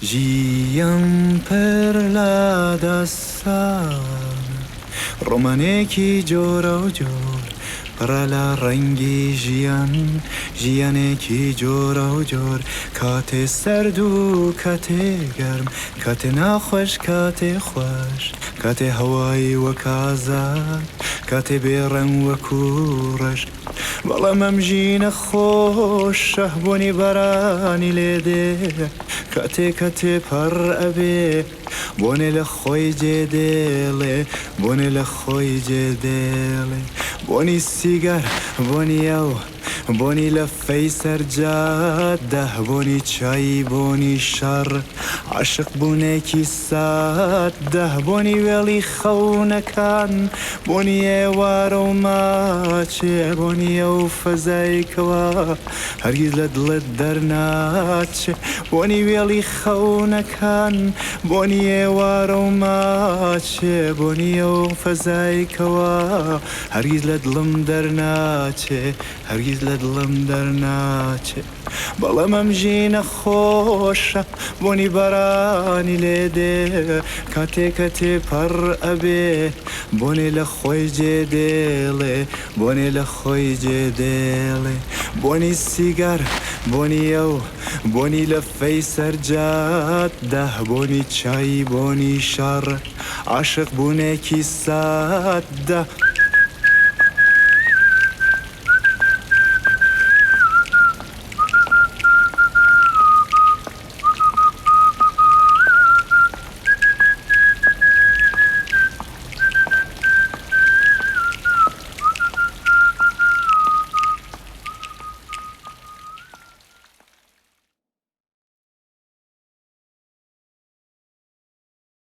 ژیان پڕ لە دەستان ڕۆمانێکی جۆرە و جۆر پڕە لە ڕەنگی ژیان ژیانێکی جۆرە و جۆر کاتێ سەرد و کاتێ گەرم کاتێ ناخۆش کاتێ خۆش کاتێ هەوای وەک ئازاد کاتێ بێڕەنگ وەکو ڕەش بەڵام ئەم ژینە خۆشە بۆنی بەرانی لێدێ کاتێ کاتێ پەڕ ئەبێ بۆنێ لە خۆی جێدێڵێ بۆنێ لە خۆی جێدێڵێ بۆنی سیگار بۆنی ئەو بۆنی لە فەی سەرجادە بۆنی چایی بۆنی شەڕ عاشق بوونێکی سادە بۆنی وێڵی خەونەکان بۆنی ئێوارە و ماچێ بۆنی ئەو فەزایکەوە هەرگیز لە دڵت دەرناچێ بۆنی وێڵی خەونەکان بۆنی ئێوارە و ماچێ بۆنی ئەو فەزایکەوە هەرگیز لە دڵم دەرناچێ هەرگیز لە دڵم دەرناچێ بەڵام ئەم ژینە خۆشە بۆنی بەرانی لێدێ کاتێ کاتێ پەڕ ئەبێ بۆنێ لە خۆی جێدێڵێ بۆنێ لە خۆی جێدێڵێ بۆنی سیگار بۆنی ئەو بۆنی لە فەی سەرجادە بۆنی چایی بۆنی شەڕ عاشق بوونێکی سادە